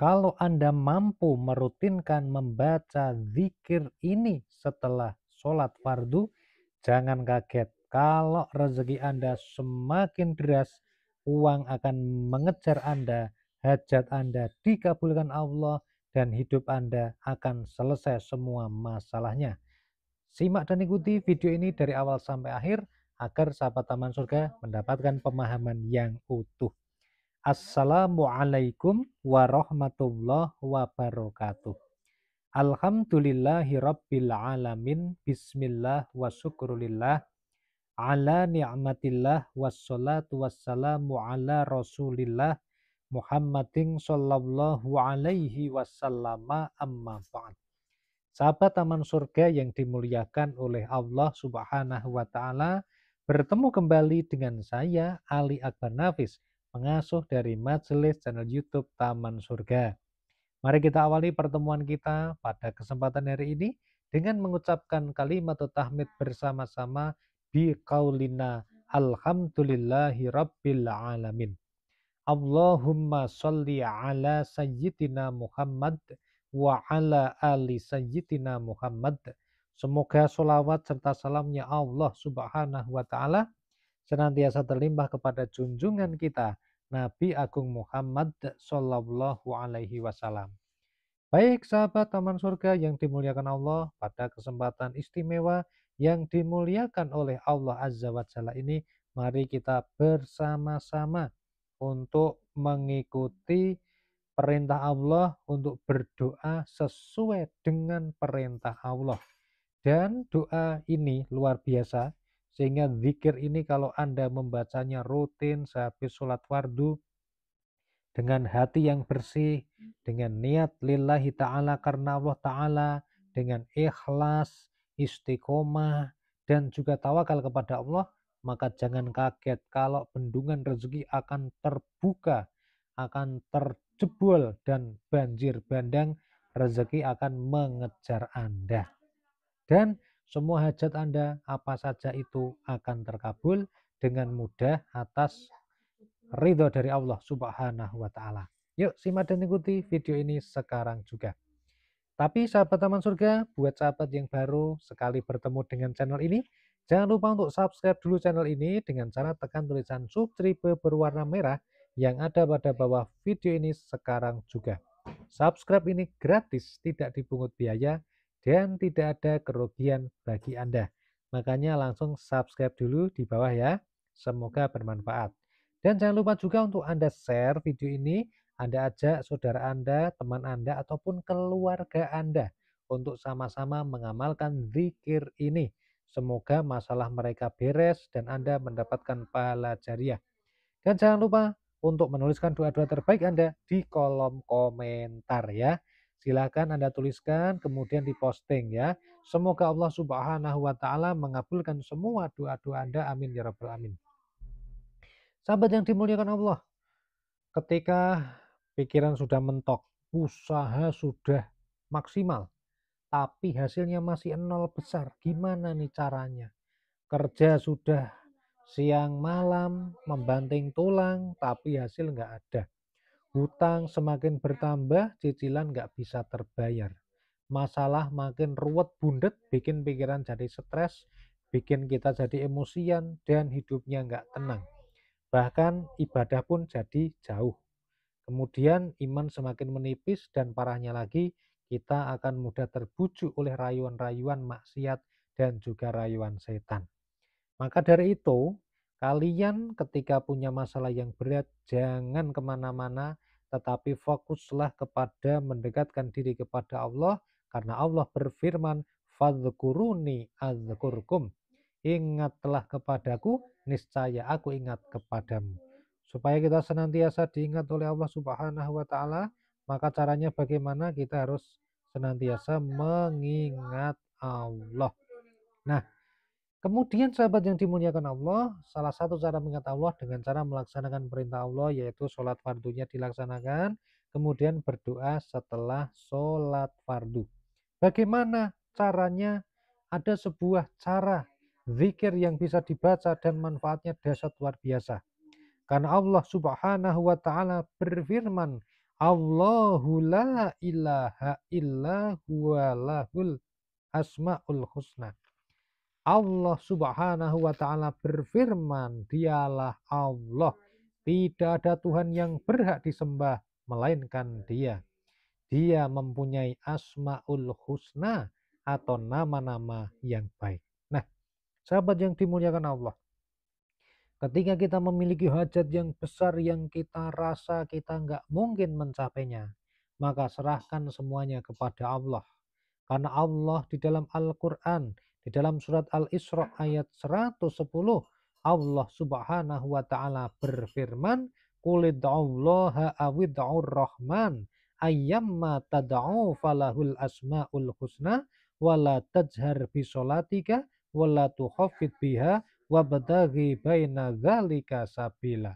Kalau Anda mampu merutinkan membaca zikir ini setelah sholat fardu, jangan kaget. Kalau rezeki Anda semakin deras, uang akan mengejar Anda, hajat Anda dikabulkan Allah, dan hidup Anda akan selesai semua masalahnya. Simak dan ikuti video ini dari awal sampai akhir, agar sahabat Taman Surga mendapatkan pemahaman yang utuh. Assalamualaikum warahmatullahi wabarakatuh. Alhamdulillahi rabbil alamin. Bismillah wa syukrulillah ala ni'matillah wassalatu wassalamu ala rasulillah Muhammadin sallallahu alaihi wasallam, amma ba'd. Sahabat Taman Surga yang dimuliakan oleh Allah Subhanahu wa taala, bertemu kembali dengan saya Ali Akbar Nafis, pengasuh dari majelis channel YouTube Taman Surga. Mari kita awali pertemuan kita pada kesempatan hari ini dengan mengucapkan kalimat tahmid bersama-sama bi qaulina alhamdulillahi rabbil alamin. Allahumma sholli ala sayyidina Muhammad wa ala ali sayyidina Muhammad. Semoga sholawat serta salamnya Allah Subhanahu wa taala senantiasa terlimpah kepada junjungan kita Nabi Agung Muhammad sallallahu alaihi wasallam. Baik sahabat Taman Surga yang dimuliakan Allah, pada kesempatan istimewa yang dimuliakan oleh Allah Azza wa Jalla ini, mari kita bersama-sama untuk mengikuti perintah Allah, untuk berdoa sesuai dengan perintah Allah. Dan doa ini luar biasa, sehingga zikir ini kalau Anda membacanya rutin sehabis sholat fardu, dengan hati yang bersih, dengan niat lillahi ta'ala karena Allah ta'ala, dengan ikhlas, istiqomah, dan juga tawakal kepada Allah, maka jangan kaget kalau bendungan rezeki akan terbuka, akan terjebol, dan banjir bandang rezeki akan mengejar Anda. Dan semua hajat Anda apa saja itu akan terkabul dengan mudah atas ridho dari Allah Subhanahu wa taala. Yuk simak dan ikuti video ini sekarang juga. Tapi sahabat Taman Surga, buat sahabat yang baru sekali bertemu dengan channel ini, jangan lupa untuk subscribe dulu channel ini dengan cara tekan tulisan subscribe berwarna merah yang ada pada bawah video ini sekarang juga. Subscribe ini gratis, tidak dipungut biaya, dan tidak ada kerugian bagi Anda. Makanya langsung subscribe dulu di bawah ya. Semoga bermanfaat. Dan jangan lupa juga untuk Anda share video ini, Anda ajak saudara Anda, teman Anda, ataupun keluarga Anda untuk sama-sama mengamalkan zikir ini. Semoga masalah mereka beres dan Anda mendapatkan pahala jariah. Dan jangan lupa untuk menuliskan doa-doa terbaik Anda di kolom komentar ya. Silakan Anda tuliskan kemudian diposting ya. Semoga Allah Subhanahu wa taala mengabulkan semua doa-doa Anda. Amin ya rabbal alamin. Sahabat yang dimuliakan Allah, ketika pikiran sudah mentok, usaha sudah maksimal, tapi hasilnya masih nol besar, gimana nih caranya? Kerja sudah siang malam, membanting tulang, tapi hasil nggak ada. Hutang semakin bertambah, cicilan nggak bisa terbayar. Masalah makin ruwet bundet, bikin pikiran jadi stres, bikin kita jadi emosian, dan hidupnya nggak tenang. Bahkan ibadah pun jadi jauh. Kemudian iman semakin menipis dan parahnya lagi kita akan mudah terbujuk oleh rayuan-rayuan maksiat dan juga rayuan setan. Maka dari itu, kalian ketika punya masalah yang berat jangan kemana-mana, tetapi fokuslah kepada mendekatkan diri kepada Allah, karena Allah berfirman, fadhkuruni adzkurkum. Ingatlah kepadaku, niscaya aku ingat kepadamu. Supaya kita senantiasa diingat oleh Allah Subhanahu wa taala, maka caranya bagaimana? Kita harus senantiasa mengingat Allah. Nah, kemudian sahabat yang dimuliakan Allah, salah satu cara mengingat Allah dengan cara melaksanakan perintah Allah, yaitu sholat fardunya dilaksanakan, kemudian berdoa setelah sholat fardu. Bagaimana caranya? Ada sebuah cara zikir yang bisa dibaca dan manfaatnya dahsyat luar biasa. Karena Allah Subhanahu wa taala berfirman, Allahu la ilaha illa huwa lahul asmaul husna. Allah Subhanahu wa taala berfirman, dialah Allah. Tidak ada Tuhan yang berhak disembah melainkan Dia. Dia mempunyai asmaul husna atau nama-nama yang baik. Nah, sahabat yang dimuliakan Allah, ketika kita memiliki hajat yang besar yang kita rasa kita nggak mungkin mencapainya, maka serahkan semuanya kepada Allah. Karena Allah di dalam Al-Quran, di dalam surat Al-Isra ayat 110, Allah Subhanahu wa taala berfirman, "Qul id'ullaha awid'ur rahman, ayyamma tad'u falahul asmaul husna, wala tajhar bisolatika, wala tukhafid biha, wabtaghi baina dzalika sabila."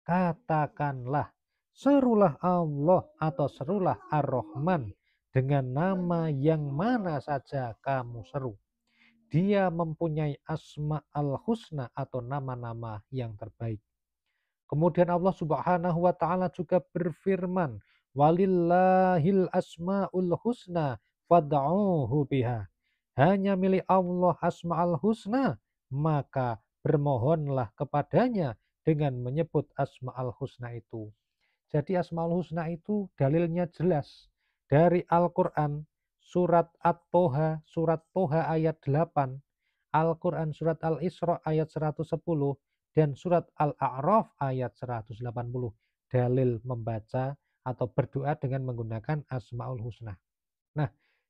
Katakanlah, serulah Allah atau serulah Ar-Rahman dengan nama yang mana saja kamu seru. Dia mempunyai asma al-husna atau nama-nama yang terbaik. Kemudian Allah Subhanahu wa taala juga berfirman, "Walillahil asmaul husna fad'uhu biha." Hanya milik Allah asmaul husna, maka bermohonlah kepadanya dengan menyebut asmaul husna itu. Jadi asmaul husna itu dalilnya jelas dari Al-Qur'an surat surat Toha ayat 8, Al-Qur'an surat Al-Isra ayat 110 dan surat Al-A'raf ayat 180. Dalil membaca atau berdoa dengan menggunakan asmaul husna. Nah,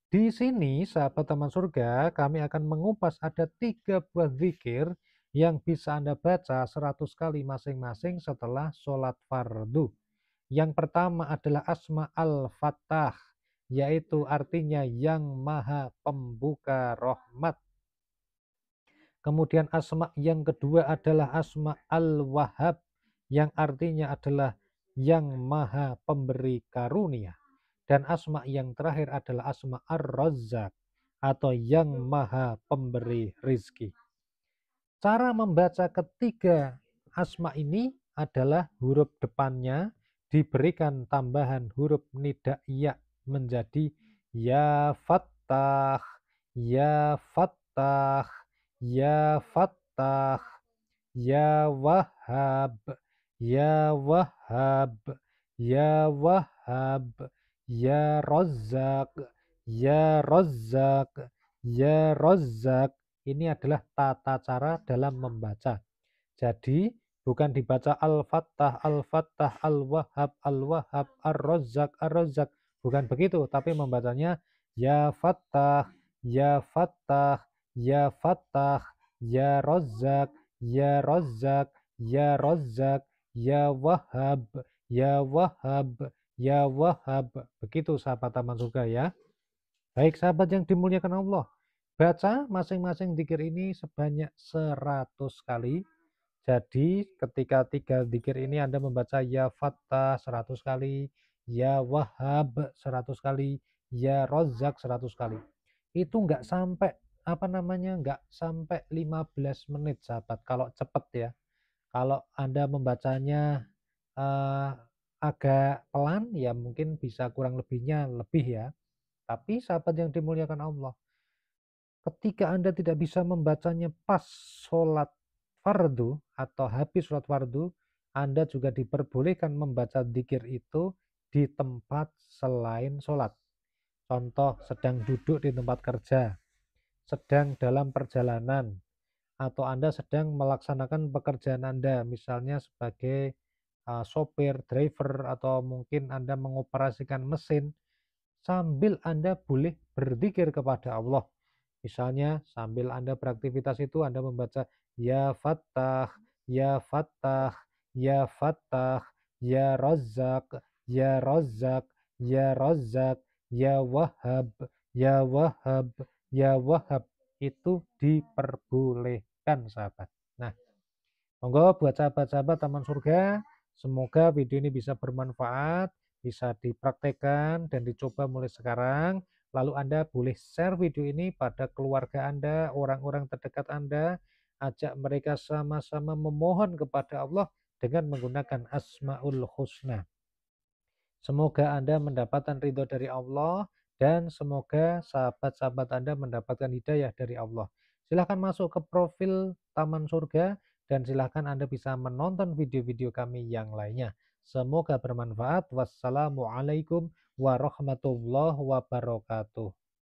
di sini sahabat teman surga, kami akan mengupas ada 3 buah zikir yang bisa Anda baca 100 kali masing-masing setelah sholat fardu. Yang pertama adalah asma al-fattah, yaitu artinya yang maha pembuka rahmat. Kemudian asma yang kedua adalah asma al-wahhab, yang artinya adalah yang maha pemberi karunia. Dan asma yang terakhir adalah asma ar-razzaq, atau yang maha pemberi rizki. Cara membaca ketiga asma ini adalah huruf depannya diberikan tambahan huruf nidaiyah menjadi ya fattah, ya fattah, ya fattah, ya wahhab, ya wahhab, ya wahhab, ya razzaq, ya razzaq, ya razzaq. Ini adalah tata cara dalam membaca. Jadi bukan dibaca Al-Fattah, Al-Fattah, Al-Wahhab, Al-Wahhab, Ar-Razzaq, Ar-Razzaq. Bukan begitu, tapi membacanya Ya Fattah, Ya Fattah, Ya Fattah, Ya Razzaq, Ya Razzaq, Ya Razzaq, Ya Wahhab, Ya Wahhab, Ya Wahhab. Begitu sahabat taman surga ya. Baik sahabat yang dimuliakan Allah, baca masing-masing dzikir ini sebanyak 100 kali. Jadi ketika 3 dzikir ini Anda membaca Ya Fattah 100 kali, Ya Wahhab 100 kali, Ya Razzaq 100 kali. Itu enggak sampai enggak sampai 15 menit sahabat kalau cepat ya. Kalau Anda membacanya agak pelan ya mungkin bisa kurang lebihnya lebih ya. Tapi sahabat yang dimuliakan Allah, ketika Anda tidak bisa membacanya pas sholat fardu atau habis sholat fardu, Anda juga diperbolehkan membaca dzikir itu di tempat selain sholat. Contoh, sedang duduk di tempat kerja, sedang dalam perjalanan, atau Anda sedang melaksanakan pekerjaan Anda, misalnya sebagai sopir, driver, atau mungkin Anda mengoperasikan mesin, sambil Anda boleh berzikir kepada Allah. Misalnya sambil Anda beraktivitas itu Anda membaca Ya Fattah, Ya Fattah, Ya Fattah, Ya Razzaq, Ya Razzaq, Ya Razzaq, Ya Wahhab, Ya Wahhab, Ya Wahhab. Itu diperbolehkan sahabat. Nah, monggo buat sahabat-sahabat taman surga, semoga video ini bisa bermanfaat, bisa dipraktekkan dan dicoba mulai sekarang. Lalu Anda boleh share video ini pada keluarga Anda, orang-orang terdekat Anda, ajak mereka sama-sama memohon kepada Allah dengan menggunakan Asmaul Husna. Semoga Anda mendapatkan ridho dari Allah dan semoga sahabat-sahabat Anda mendapatkan hidayah dari Allah. Silahkan masuk ke profil Taman Surga dan silahkan Anda bisa menonton video-video kami yang lainnya. Semoga bermanfaat. Wassalamualaikum warahmatullahi wabarakatuh.